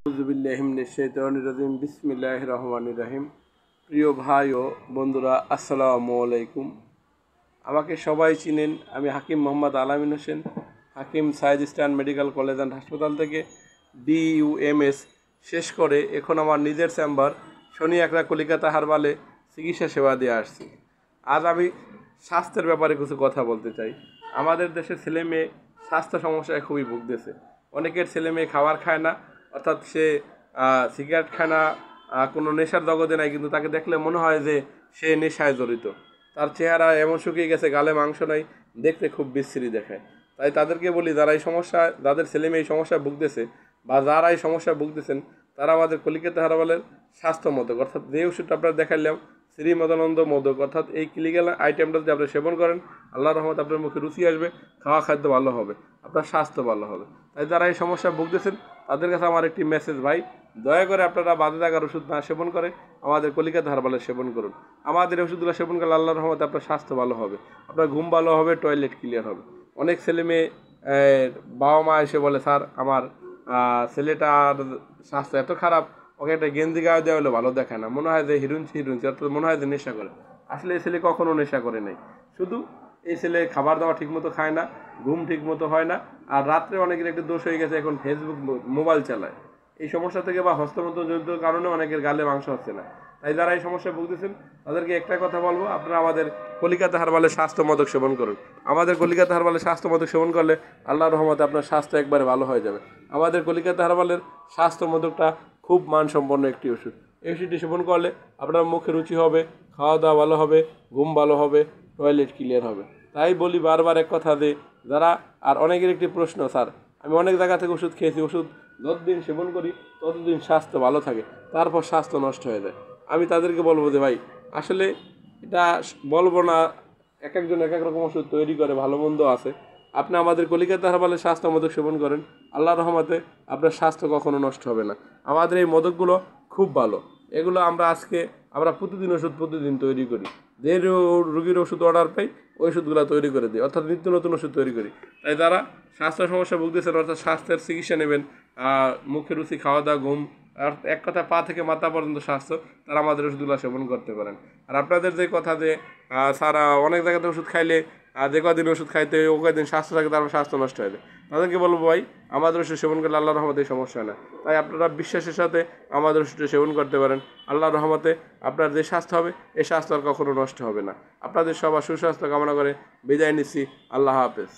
বিসমিল্লাহির রহমানির রহিম। প্রিয় ভাই ও বন্ধুরা, আসসালামু আলাইকুম। আমাকে সবাই চিনেন, আমি Hakim Mohammad Alamin Hossain, Hakim Said Eastern Medical College and হাসপাতাল থেকে DUMS শেষ করে এখন আমার নিজের চেম্বার শনি একরা কলিকাতা হারবালে চিকিৎসা সেবা দিয়ে আসছি। আজ আমি স্বাস্থ্যের ব্যাপারে কিছু কথা বলতে চাই। আমাদের দেশের ছেলে মেয়ে স্বাস্থ্য সমস্যায় খুবই ভুগতেছে। অনেকের ছেলে মেয়ে খাবার খায় না, অর্থাৎ সে সিগারেট খায় না, কোনো নেশার জগতে নাই, কিন্তু তাকে দেখলে মনে হয় যে সে নেশায় জড়িত। তার চেহারা এমন শুকিয়ে গেছে, গালে মাংস নাই, দেখতে খুব বিশ্রী দেখায়। তাই তাদেরকে বলি, যারা এই সমস্যা, যাদের ছেলে মেয়ে এই সমস্যায় ভুগতেছে বা যারা এই সমস্যায় ভুগতেছেন, তারা আমাদের কলিকাতা হারবালের স্বাস্থ্য মোদক, অর্থাৎ যে ওষুধটা আপনারা দেখাইলাম শ্রী মদনানন্দ মোদক, অর্থাৎ এই ক্লিনিক্যাল আইটেমটা যদি আপনি সেবন করেন, আল্লাহর রহমত আপনার মুখে রুচি আসবে, খাওয়া খাদ্য ভালো হবে, আপনার স্বাস্থ্য ভালো হবে। তাই যারা এই সমস্যায় ভুগতেছেন তাদের কাছে আমার একটি মেসেজ, ভাই দয়া করে আপনারা বাদে থাকার ওষুধ না সেবন করে আমাদের কলিকাতা হারবালের সেবন করুন। আমাদের ওষুধগুলো সেবন করলে আল্লাহর রহমতে আপনার স্বাস্থ্য ভালো হবে, আপনার ঘুম ভালো হবে, টয়লেট ক্লিয়ার হবে। অনেক ছেলে মেয়ে বাবা মা এসে বলে, স্যার আমার ছেলেটার স্বাস্থ্য এত খারাপ, ওকে একটা গেঞ্জি গায়ে দেওয়া হলে ভালো দেখায় না, মনে হয় যে হিরুঞ্চি অর্থাৎ মনে হয় যে নেশা করে। আসলে এই ছেলে কখনো নেশা করে নাই, শুধু এই ছেলে খাবার দাবার ঠিকমতো খায় না, ঘুম ঠিকমতো হয় না, আর রাত্রে অনেকের একটু দোষ হয়ে গেছে, এখন ফেসবুক মোবাইল চালায়। এই সমস্যা থেকে বা হস্তমন্ত জনিত কারণে অনেকের গালে মাংস হচ্ছে না। তাই যারা এই সমস্যায় ভুগতেছেন তাদেরকে একটা কথা বলবো, আপনারা আমাদের কলিকাতা হারবালের স্বাস্থ্য মোদক সেবন করুন। আমাদের কলিকাতা হারবালের স্বাস্থ্য মোদক সেবন করলে আল্লাহর রহমতে আপনার স্বাস্থ্য একবারে ভালো হয়ে যাবে। আমাদের কলিকাতা হারবালের স্বাস্থ্য মোদকটা খুব মানসম্পন্ন একটি ওষুধ। এই ওষুধটি সেবন করলে আপনার মুখে রুচি হবে, খাওয়া দাওয়া ভালো হবে, ঘুম ভালো হবে, টয়লেট ক্লিয়ার হবে। তাই বলি বারবার এক কথা, যে যারা, আর অনেকের একটি প্রশ্ন, স্যার আমি অনেক জায়গা থেকে ওষুধ খেয়েছি, ওষুধ যতদিন সেবন করি ততদিন স্বাস্থ্য ভালো থাকে, তারপর স্বাস্থ্য নষ্ট হয়ে যায়। আমি তাদেরকে বলবো যে ভাই আসলে এটা বলবো না, এক একজন এক এক রকম ওষুধ তৈরি করে, ভালো মন্দ আছে। আপনি আমাদের কলিকাতা হারবালের স্বাস্থ্য মোদক সেবন করেন, আল্লাহর রহমতে আপনার স্বাস্থ্য কখনো নষ্ট হবে না। আমাদের এই মোদকগুলো খুব ভালো, এগুলো আমরা প্রতিদিন ওষুধ প্রতিদিন তৈরি করি। যে রুগীর ওষুধ অর্ডার পাই ওই ওষুধগুলো তৈরি করে দিই, অর্থাৎ নিত্য নতুন ওষুধ তৈরি করি। তাই যারা স্বাস্থ্য সমস্যা ভুগতেছেন, অর্থাৎ স্বাস্থ্যের চিকিৎসা নেবেন, মুখে রুচি, খাওয়া দাওয়া, ঘুম, আর এক কথা পা থেকে মাথা পর্যন্ত স্বাস্থ্য, তারা আমাদের ওষুধগুলো সেবন করতে পারেন। আর আপনাদের যে কথা যে সারা অনেক জায়গাতে ওষুধ খাইলে যে কদিন ওষুধ খাইতে ওই কদিন স্বাস্থ্য থাকে, তারপর স্বাস্থ্য নষ্ট হয়ে যায়, তাদেরকে বলবো ভাই আমাদের ওষুধ সেবন করলে আল্লাহর রহমতে এই সমস্যা হয় না। তাই আপনারা বিশ্বাসের সাথে আমাদের ওষুধটা সেবন করতে পারেন। আল্লাহর রহমতে আপনার যে স্বাস্থ্য হবে এই স্বাস্থ্য আর কখনো নষ্ট হবে না। আপনাদের সবার সুস্বাস্থ্য কামনা করে বিদায় নিচ্ছি। আল্লাহ হাফেজ।